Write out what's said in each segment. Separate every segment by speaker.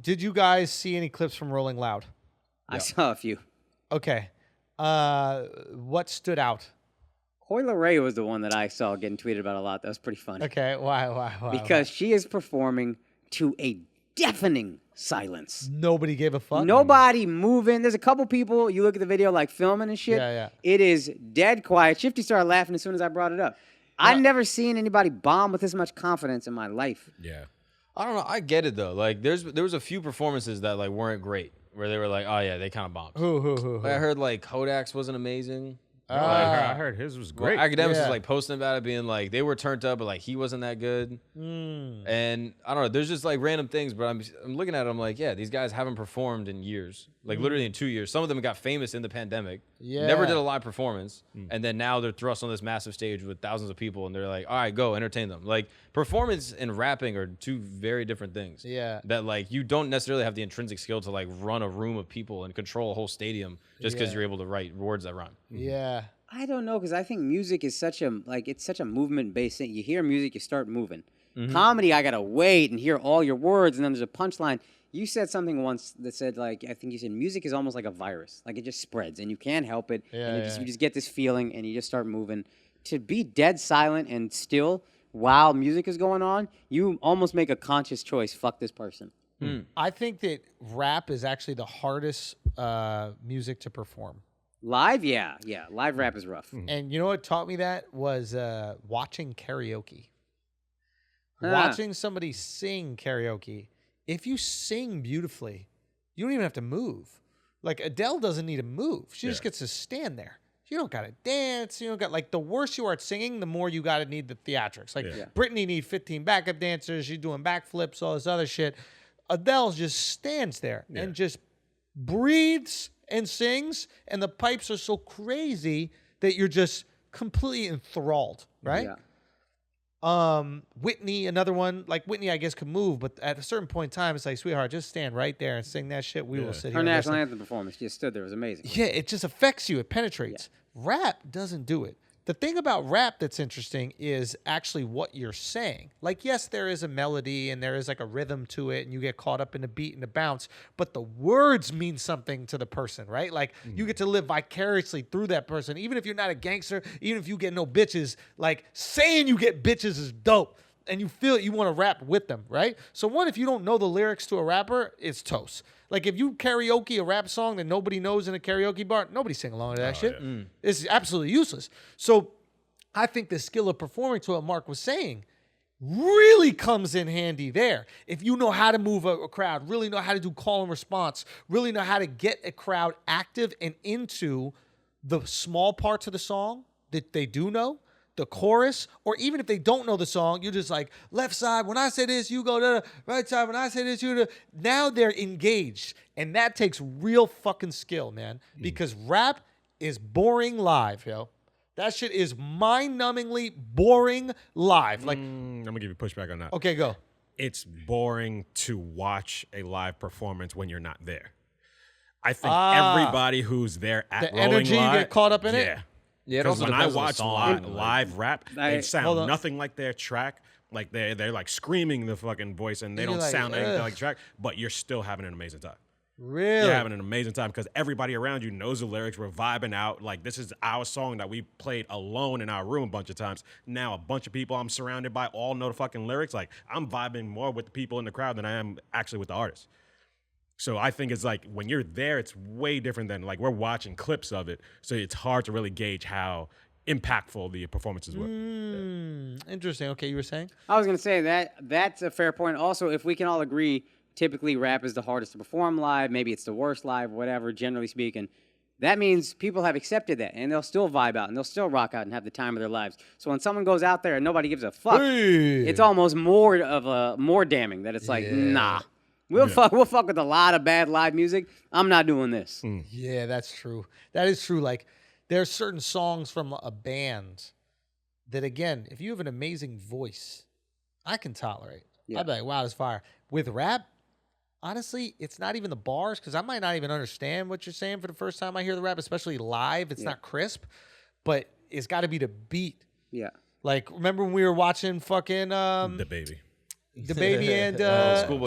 Speaker 1: Did you guys see any clips from Rolling Loud?
Speaker 2: I saw a few.
Speaker 1: Okay. What stood out?
Speaker 2: Coyle Ray was the one that I saw getting tweeted about a lot. That was pretty funny.
Speaker 1: Okay, why?
Speaker 2: Because she is performing to a deafening silence.
Speaker 1: Nobody gave a fuck?
Speaker 2: Nobody moving. There's a couple people, you look at the video like filming and shit.
Speaker 1: Yeah.
Speaker 2: It is dead quiet. Shifty started laughing as soon as I brought it up. I've never seen anybody bomb with this much confidence in my life.
Speaker 3: Yeah. I don't know. I get it, though. Like, there was a few performances that, like, weren't great. Where they were like, oh, yeah, they kind of bombed.
Speaker 1: Who?
Speaker 3: Like, I heard, like, Kodak's wasn't amazing.
Speaker 4: I heard his was great.
Speaker 3: Academics was like posting about it, being like they were turned up, but like he wasn't that good. And I don't know. There's just like random things, but I'm looking at it. I'm like, yeah, these guys haven't performed in years, like literally in 2 years. Some of them got famous in the pandemic.
Speaker 1: Yeah,
Speaker 3: never did a live performance, and then now they're thrust on this massive stage with thousands of people, and they're like, all right, go entertain them. Like performance and rapping are two very different things.
Speaker 1: Yeah,
Speaker 3: that like you don't necessarily have the intrinsic skill to like run a room of people and control a whole stadium just because you're able to write words that rhyme.
Speaker 1: Yeah.
Speaker 2: I don't know, because I think music is such a movement-based thing. You hear music, you start moving. Comedy, I gotta wait and hear all your words, and then there's a punchline. You said something once that said, like, I think you said music is almost like a virus. Like, it just spreads, and you can't help it. And you just get this feeling, and you just start moving. To be dead silent and still while music is going on, you almost make a conscious choice. Fuck this person.
Speaker 1: I think that rap is actually the hardest music to perform.
Speaker 2: Live? Yeah. Live rap is rough.
Speaker 1: And you know what taught me that was watching karaoke. Watching somebody sing karaoke. If you sing beautifully, you don't even have to move. Like Adele doesn't need to move. She just gets to stand there. You don't got to dance. You don't got, like, the worse you are at singing, the more you got to need the theatrics. Like Britney need 15 backup dancers. She's doing backflips, all this other shit. Adele just stands there and just breathes and sings, and the pipes are so crazy that you're just completely enthralled, right? Whitney, another one. Like Whitney, I guess, could move, but at a certain point in time, it's like, sweetheart, just stand right there and sing that shit. We will sit here.
Speaker 2: Her national anthem performance, she just stood there. It was amazing.
Speaker 1: Yeah, it just affects you. It penetrates. Rap doesn't do it. The thing about rap that's interesting is actually what you're saying. Like, yes, there is a melody and there is like a rhythm to it and you get caught up in the beat and the bounce, but the words mean something to the person, right? Like, you get to live vicariously through that person. Even if you're not a gangster, even if you get no bitches, like, saying you get bitches is dope. And you feel you want to rap with them, right? So one, if you don't know the lyrics to a rapper, it's toast. Like, if you karaoke a rap song that nobody knows in a karaoke bar, nobody sing along to that shit. Yeah. It's absolutely useless. So I think the skill of performing, to what Mark was saying, really comes in handy there. If you know how to move a crowd, really know how to do call and response, really know how to get a crowd active and into the small parts of the song that they do know, the chorus, or even if they don't know the song, you're just like, left side, when I say this, you go to the right side, when I say this, you do. Now they're engaged. And that takes real fucking skill, man. Because rap is boring live, yo. That shit is mind-numbingly boring live. Like,
Speaker 4: I'm going to give you pushback on that.
Speaker 1: Okay, go.
Speaker 4: It's boring to watch a live performance when you're not there. I think everybody who's there at
Speaker 1: the
Speaker 4: Rolling
Speaker 1: energy,
Speaker 4: Live,
Speaker 1: you get caught up in it?
Speaker 3: Yeah,
Speaker 4: because when I watch live rap, they
Speaker 1: Hold
Speaker 4: sound
Speaker 1: on.
Speaker 4: nothing like their track. Like they're like screaming the fucking voice, and they
Speaker 1: You're
Speaker 4: don't
Speaker 1: like,
Speaker 4: sound anything like track. But you're still having an amazing time.
Speaker 1: Really?
Speaker 4: You're having an amazing time because everybody around you knows the lyrics. We're vibing out. Like, this is our song that we played alone in our room a bunch of times. Now a bunch of people I'm surrounded by all know the fucking lyrics. Like, I'm vibing more with the people in the crowd than I am actually with the artist. So I think it's like when you're there, it's way different than like we're watching clips of it. So it's hard to really gauge how impactful the performances were.
Speaker 1: Interesting. Okay, you were saying?
Speaker 2: I was going to say that's a fair point. Also, if we can all agree, typically rap is the hardest to perform live. Maybe it's the worst live, whatever, generally speaking. That means people have accepted that, and they'll still vibe out, and they'll still rock out and have the time of their lives. So when someone goes out there and nobody gives a fuck, it's almost more damning that it's like, nah. We'll fuck with a lot of bad live music. I'm not doing this.
Speaker 1: Yeah, that's true. That is true. Like, there's certain songs from a band that, again, if you have an amazing voice, I can tolerate.
Speaker 2: Yeah.
Speaker 1: I'd be like, wow, that's fire. With rap, honestly, it's not even the bars, because I might not even understand what you're saying for the first time I hear the rap, especially live. It's not crisp, but it's got to be the beat.
Speaker 2: Yeah.
Speaker 1: Like, remember when we were watching fucking...
Speaker 4: The Baby.
Speaker 1: the baby and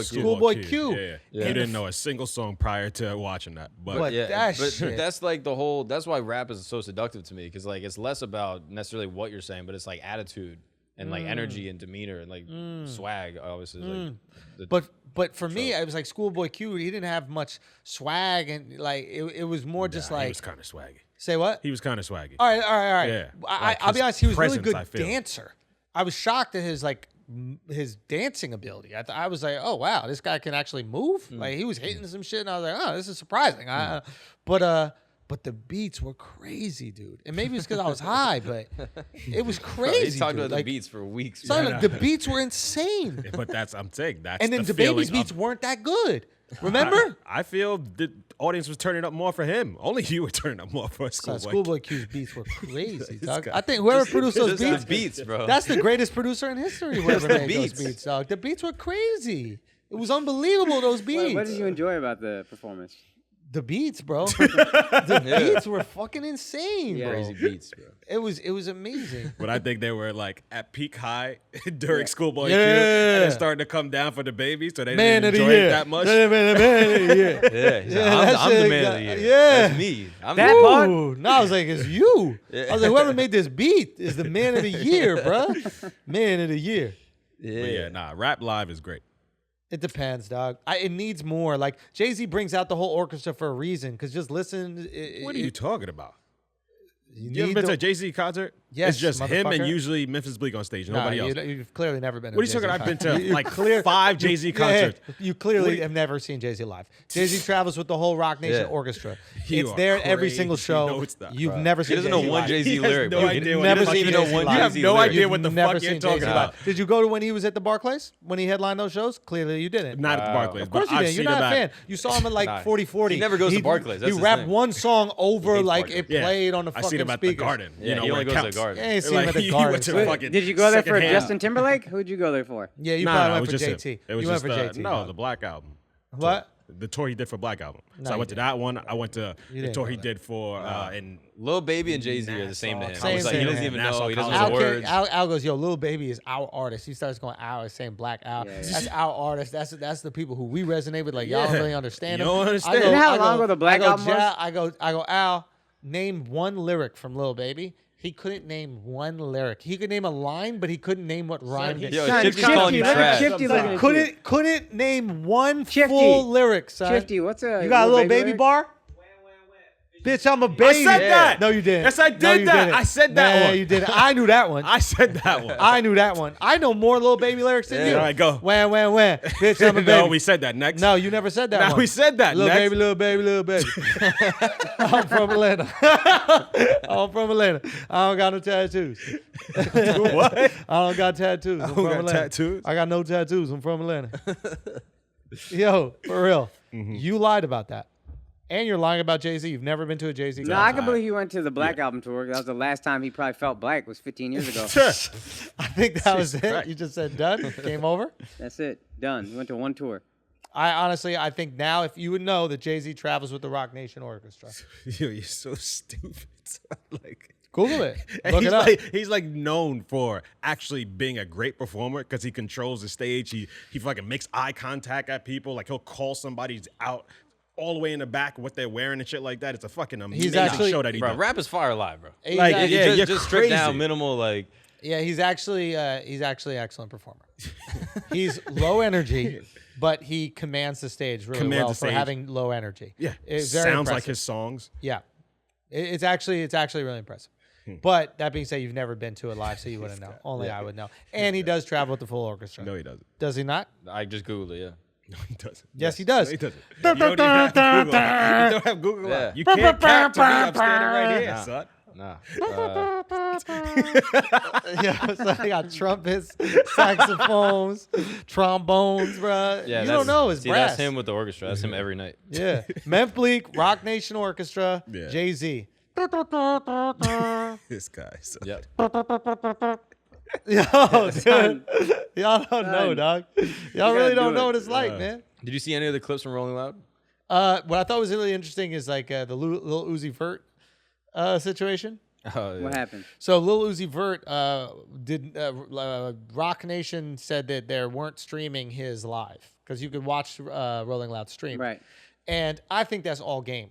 Speaker 3: Schoolboy
Speaker 1: Q.
Speaker 4: Yeah. He didn't know a single song prior to watching that. But
Speaker 3: Yeah, but
Speaker 1: shit.
Speaker 3: that's like the whole. That's why rap is so seductive to me, because like it's less about necessarily what you're saying, but it's like attitude and like energy and demeanor and like swag. Obviously, like
Speaker 1: But for me, it was like Schoolboy Q. He didn't have much swag, and like it was more just like
Speaker 4: he was kind of swaggy.
Speaker 1: Say what?
Speaker 4: He was kind of swaggy.
Speaker 1: All right.
Speaker 4: Yeah.
Speaker 1: I'll be honest. He was really
Speaker 4: presence, I
Speaker 1: good
Speaker 4: feel.
Speaker 1: dancer. I was shocked at his dancing ability. I was like, oh wow, this guy can actually move. Like he was hitting some shit, and I was like, oh, this is surprising. But the beats were crazy, dude. And maybe it's because I was high, but it was crazy.
Speaker 3: he's talked about
Speaker 1: like,
Speaker 3: the beats for weeks.
Speaker 1: son, the beats were insane.
Speaker 4: But I'm saying that's
Speaker 1: And then
Speaker 4: the
Speaker 1: the baby's
Speaker 4: feeling
Speaker 1: beats
Speaker 4: of-
Speaker 1: weren't that good. Remember?
Speaker 4: I feel the audience was turning up more for him. Only you were turning up more for Schoolboy.
Speaker 1: Schoolboy Q's beats were crazy, dog. I think whoever produced those
Speaker 3: Just the
Speaker 1: beats,
Speaker 3: beats, bro.
Speaker 1: that's the greatest producer in history. Whoever made
Speaker 3: beats.
Speaker 1: those beats, dog. The beats were crazy. It was unbelievable. Those beats.
Speaker 2: What did you enjoy about the performance?
Speaker 1: The beats, bro. The beats were fucking insane, bro.
Speaker 3: crazy beats, bro.
Speaker 1: It was amazing.
Speaker 4: But I think they were like at peak high during Schoolboy Q,
Speaker 1: Yeah.
Speaker 4: and then starting to come down for the baby, so they
Speaker 1: Man
Speaker 4: didn't
Speaker 1: of the
Speaker 4: enjoy
Speaker 1: year.
Speaker 4: it that much.
Speaker 1: Man of the year.
Speaker 3: Yeah, he's like,
Speaker 1: that
Speaker 3: I'm the
Speaker 1: shit
Speaker 3: man
Speaker 1: got-
Speaker 3: of the year.
Speaker 1: yeah.
Speaker 3: That's me. I'm
Speaker 2: That
Speaker 3: the
Speaker 2: part?
Speaker 1: Ooh, no, I was like, it's you. I was like, whoever made this beat is the man of the year, bro. Man of the year.
Speaker 4: But yeah, nah, rap live is great.
Speaker 1: It depends, dog. It needs more. Like Jay-Z brings out the whole orchestra for a reason. Because just listen.
Speaker 4: What are you talking about?
Speaker 1: You
Speaker 4: You ever
Speaker 1: need
Speaker 4: been to
Speaker 1: the-
Speaker 4: a Jay-Z concert?
Speaker 1: Yes,
Speaker 4: It's just him and
Speaker 1: motherfucker.
Speaker 4: usually Memphis Bleak on stage.
Speaker 1: Nah,
Speaker 4: Nobody else.
Speaker 1: You've clearly never been to
Speaker 4: What are
Speaker 1: a
Speaker 4: you talking
Speaker 1: Jay-Z
Speaker 4: about? I've been
Speaker 1: concert.
Speaker 4: to like 5 Jay-Z concerts.
Speaker 1: You clearly have never seen Jay-Z live. Jay-Z travels with the whole Rock Nation
Speaker 3: Yeah.
Speaker 1: Orchestra.
Speaker 4: You
Speaker 1: It's
Speaker 4: are
Speaker 1: there every
Speaker 4: crazy.
Speaker 1: single show.
Speaker 4: No, it's not,
Speaker 1: You've
Speaker 4: bro.
Speaker 1: never
Speaker 3: He
Speaker 1: seen
Speaker 3: doesn't know
Speaker 1: Jay-Z
Speaker 3: one
Speaker 1: live.
Speaker 3: Jay-Z
Speaker 4: He has
Speaker 3: lyric.
Speaker 4: no
Speaker 3: bro.
Speaker 4: idea
Speaker 3: He
Speaker 4: what
Speaker 1: never
Speaker 4: the fuck
Speaker 1: seen
Speaker 4: he
Speaker 1: Jay-Z
Speaker 4: is.
Speaker 1: live.
Speaker 4: You have
Speaker 3: Jay-Z
Speaker 4: no
Speaker 3: lyric.
Speaker 4: idea
Speaker 1: You've
Speaker 4: what the
Speaker 1: never
Speaker 4: fuck you're
Speaker 1: seen
Speaker 4: talking
Speaker 1: Jay-Z
Speaker 4: about.
Speaker 1: live. Did you go to when he was at the Barclays? When he headlined those shows? Clearly you didn't.
Speaker 4: Not at the Barclays,
Speaker 1: Of course
Speaker 4: but
Speaker 1: you
Speaker 4: I've
Speaker 1: didn't. You're
Speaker 4: seen
Speaker 1: not
Speaker 4: him
Speaker 1: a fan.
Speaker 4: at.
Speaker 1: You saw him at like
Speaker 3: Nah.
Speaker 1: 40-40.
Speaker 3: He never goes to Barclays. That's
Speaker 1: he
Speaker 3: his
Speaker 1: rapped
Speaker 3: thing.
Speaker 1: one song over
Speaker 3: hates
Speaker 1: like
Speaker 3: Barclays.
Speaker 1: it played on the
Speaker 4: I
Speaker 1: fucking
Speaker 4: seen him at the
Speaker 1: speakers.
Speaker 4: Garden.
Speaker 3: Yeah,
Speaker 4: You know
Speaker 3: he
Speaker 4: where
Speaker 3: only
Speaker 4: it
Speaker 3: goes to the
Speaker 4: counts.
Speaker 3: Garden.
Speaker 1: I ain't seen him at the
Speaker 4: you
Speaker 1: Garden.
Speaker 4: went to
Speaker 1: so-
Speaker 4: fucking
Speaker 2: Did you go there for
Speaker 4: secondhand.
Speaker 2: Justin Timberlake? Who'd you go there for?
Speaker 1: Yeah, you
Speaker 4: Nah,
Speaker 1: probably
Speaker 4: it
Speaker 1: went
Speaker 4: was
Speaker 1: for
Speaker 4: just
Speaker 1: JT.
Speaker 4: him. It was
Speaker 1: You went
Speaker 4: just
Speaker 1: for JT.
Speaker 4: no,
Speaker 1: dog.
Speaker 4: the Black Album.
Speaker 1: What?
Speaker 4: The tour he did for Black Album.
Speaker 1: No,
Speaker 4: So I
Speaker 1: you
Speaker 4: went to
Speaker 1: didn't.
Speaker 4: that one. I went to the
Speaker 1: didn't
Speaker 4: tour
Speaker 1: go
Speaker 4: he
Speaker 1: there.
Speaker 4: did for in
Speaker 3: Lil Baby and Jay-Z are the same to him.
Speaker 1: Same,
Speaker 3: I was like, he
Speaker 1: same
Speaker 3: doesn't
Speaker 1: to
Speaker 3: even
Speaker 4: him.
Speaker 3: know. He doesn't
Speaker 4: Nassau
Speaker 3: know the
Speaker 4: College.
Speaker 3: words.
Speaker 1: Al goes, yo, Lil Baby is our artist. He starts going our, saying Black Al.
Speaker 2: Yeah, yeah.
Speaker 1: That's our artist. That's the people who we resonate with. Like y'all don't
Speaker 4: Yeah.
Speaker 1: really understand
Speaker 4: You
Speaker 1: him.
Speaker 4: don't understand.
Speaker 1: I go,
Speaker 2: Isn't that how
Speaker 1: I go-
Speaker 2: long ago the Black
Speaker 1: I go,
Speaker 2: Album was?
Speaker 1: Ja- I go, Al, name one lyric from Lil Baby. He couldn't name one lyric. He could name a line, but he couldn't name what rhymed it.
Speaker 3: Yo,
Speaker 2: Son,
Speaker 3: Shifty's calling you
Speaker 2: look at
Speaker 3: trash.
Speaker 2: Shifty looking at you.
Speaker 1: Couldn't name one
Speaker 2: Shifty.
Speaker 1: full lyric, son.
Speaker 2: Shifty, what's a
Speaker 1: You got a
Speaker 2: Lil
Speaker 1: Little Baby
Speaker 2: lyric?
Speaker 1: bar? Bitch, I'm a baby.
Speaker 4: I said that.
Speaker 1: No, you didn't.
Speaker 4: Yes, I
Speaker 1: No,
Speaker 4: did
Speaker 1: you
Speaker 4: that.
Speaker 1: didn't.
Speaker 4: I said that
Speaker 1: Nah,
Speaker 4: one.
Speaker 1: you didn't. I knew that one.
Speaker 4: I said that one.
Speaker 1: I knew that one. I know more Lil Baby lyrics than
Speaker 3: Yeah.
Speaker 1: you.
Speaker 4: All right, go.
Speaker 1: Wham, wham, wham. Bitch, I'm a baby.
Speaker 4: No, we said that next.
Speaker 1: No, you never said that
Speaker 4: Now
Speaker 1: one.
Speaker 4: we said that
Speaker 1: Little
Speaker 4: next.
Speaker 1: baby, little baby, little baby. I'm from Atlanta. I'm from Atlanta. I don't got no tattoos.
Speaker 4: What?
Speaker 1: I don't got tattoos. I'm
Speaker 4: don't
Speaker 1: from
Speaker 4: got
Speaker 1: Atlanta.
Speaker 4: tattoos?
Speaker 1: I got no tattoos. I'm from Atlanta. Yo, for real. You lied about that. And you're lying about Jay-Z. You've never been to a Jay-Z
Speaker 2: No,
Speaker 1: concert.
Speaker 2: I can believe you went to the Black Album tour. That was the last time he probably felt black. Was 15 years ago.
Speaker 1: I think that was it.
Speaker 4: Christ.
Speaker 1: You just said done. Game over.
Speaker 2: That's it. Done. You went to one tour.
Speaker 1: I think now if you would know that Jay-Z travels with the Rock Nation Orchestra.
Speaker 4: Yo, you're so stupid. Like,
Speaker 1: Google it.
Speaker 4: and
Speaker 1: Look
Speaker 4: he's
Speaker 1: it up.
Speaker 4: he's like known for actually being a great performer because he controls the stage. He fucking makes eye contact at people. Like he'll call somebody out all the way in the back what they're wearing and shit like that. It's a fucking amazing
Speaker 1: actually-
Speaker 4: show that he
Speaker 3: Bro,
Speaker 4: does.
Speaker 3: rap is fire live, bro.
Speaker 1: He's
Speaker 4: Like,
Speaker 1: act-
Speaker 4: yeah, you're
Speaker 3: just stripped down,
Speaker 4: crazy.
Speaker 3: minimal, like.
Speaker 1: Yeah, he's actually an excellent performer. He's low energy, but he commands the stage really
Speaker 4: Commands
Speaker 1: well
Speaker 4: the
Speaker 1: for
Speaker 4: stage.
Speaker 1: having low energy.
Speaker 4: Yeah,
Speaker 1: It's very
Speaker 4: sounds like
Speaker 1: impressive.
Speaker 4: his songs.
Speaker 1: Yeah, it's actually really impressive. But that being said, you've never been to it live, so you wouldn't know. Only I would know. And he does travel with the full orchestra.
Speaker 4: No, he doesn't.
Speaker 1: Does he not?
Speaker 3: I just Googled it, yeah.
Speaker 4: No, he doesn't.
Speaker 1: Yes, he does.
Speaker 4: No, he doesn't. You don't even have Google. You don't have Google.
Speaker 3: Yeah.
Speaker 4: You can't cap to me. I'm standing right here,
Speaker 3: Nah.
Speaker 4: son.
Speaker 3: Nah.
Speaker 1: Yeah, so they got trumpets, saxophones, trombones, bro.
Speaker 3: Yeah,
Speaker 1: you don't know it's
Speaker 3: see,
Speaker 1: brass.
Speaker 3: that's him with the orchestra. That's him every night.
Speaker 1: Yeah, Memphis Bleak, Rock Nation Orchestra,
Speaker 4: Yeah.
Speaker 1: Jay-Z.
Speaker 4: This guy. Son.
Speaker 3: Yep.
Speaker 1: Yo, dude, y'all don't know, dog. Y'all really
Speaker 2: do
Speaker 1: don't know
Speaker 2: it.
Speaker 1: what it's like, man.
Speaker 3: Did you see any of the clips from Rolling Loud?
Speaker 1: What I thought was really interesting is like the Lil Uzi Vert situation.
Speaker 3: Oh, yeah.
Speaker 2: What happened?
Speaker 1: So Lil Uzi Vert Rock Nation said that they weren't streaming his live because you could watch Rolling Loud stream.
Speaker 2: Right.
Speaker 1: And I think that's all game.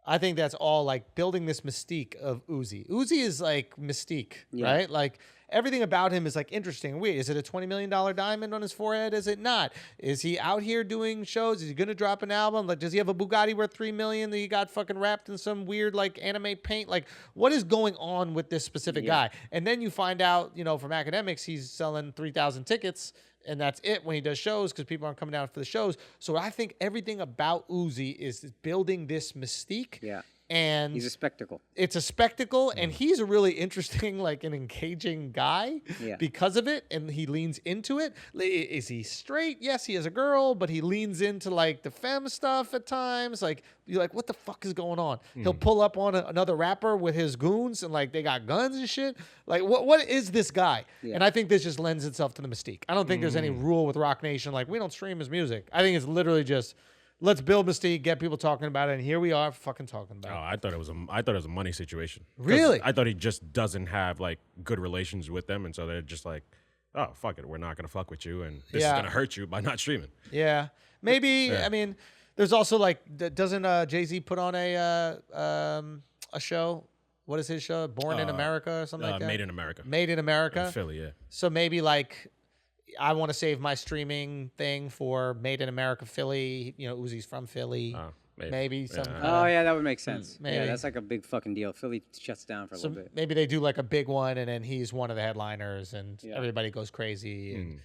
Speaker 1: I think that's all like building this mystique of Uzi. Uzi is like mystique, right? Like everything about him is like interesting. Wait, is it a $20 million diamond on his forehead? Is it not? Is he out here doing shows? Is he going to drop an album? Like, does he have a Bugatti worth $3 million that he got fucking wrapped in some weird like anime paint? Like, what is going on with this specific guy? And then you find out, you know, from academics, he's selling 3,000 tickets. And that's it when he does shows because people aren't coming out for the shows. So I think everything about Uzi is building this mystique.
Speaker 2: Yeah.
Speaker 1: And
Speaker 2: he's a spectacle.
Speaker 1: It's a spectacle, and he's a really interesting, like an engaging guy because of it, and he leans into it. Is he straight? Yes, he has a girl, but he leans into like the femme stuff at times. Like you're like, what the fuck is going on? He'll pull up on another rapper with his goons, and like they got guns and shit. Like what is this guy? Yeah. And I think this just lends itself to the mystique. I don't think there's any rule with Rock Nation like we don't stream his music. I think it's literally just. Let's build mystique, get people talking about it, and here we are fucking talking about it.
Speaker 4: I thought it was a money situation.
Speaker 1: Really?
Speaker 4: I thought he just doesn't have like good relations with them, and so they're just like, oh fuck it, we're not gonna fuck with you, and this is gonna hurt you by not streaming.
Speaker 1: Yeah, maybe. I mean, there's also like, doesn't Jay-Z put on a show? What is his show? Born in America or something like that?
Speaker 4: Made in America.
Speaker 1: Made in America.
Speaker 4: In Philly, yeah.
Speaker 1: So maybe like. I want to save my streaming thing for Made in America Philly. You know, Uzi's from Philly. Maybe something.
Speaker 2: Oh, yeah, that would make sense.
Speaker 1: Maybe.
Speaker 2: Yeah, that's like a big fucking deal. Philly shuts down for a little bit.
Speaker 1: Maybe they do like a big one, and then he's one of the headliners, and everybody goes crazy. And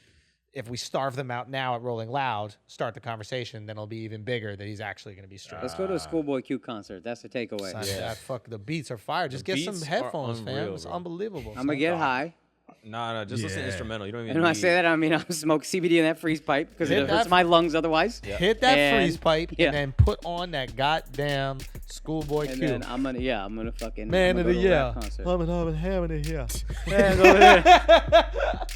Speaker 1: if we starve them out now at Rolling Loud, start the conversation, then it'll be even bigger that he's actually going to be streaming.
Speaker 2: Let's go to a Schoolboy Q concert. That's the takeaway.
Speaker 1: Fuck, the beats are fire. Just get some headphones, fam. It's unbelievable.
Speaker 2: I'm going to get high.
Speaker 3: No, just listen to instrumental. You don't even.
Speaker 2: And when I say that, I mean I smoke CBD in that freeze pipe because it hurts my lungs otherwise.
Speaker 1: Yeah. Hit that freeze pipe and then put on that goddamn Schoolboy Q.
Speaker 2: And then I'm gonna fucking
Speaker 1: man of the year.
Speaker 2: concert.
Speaker 1: I'm having it here.
Speaker 2: Man, go ahead.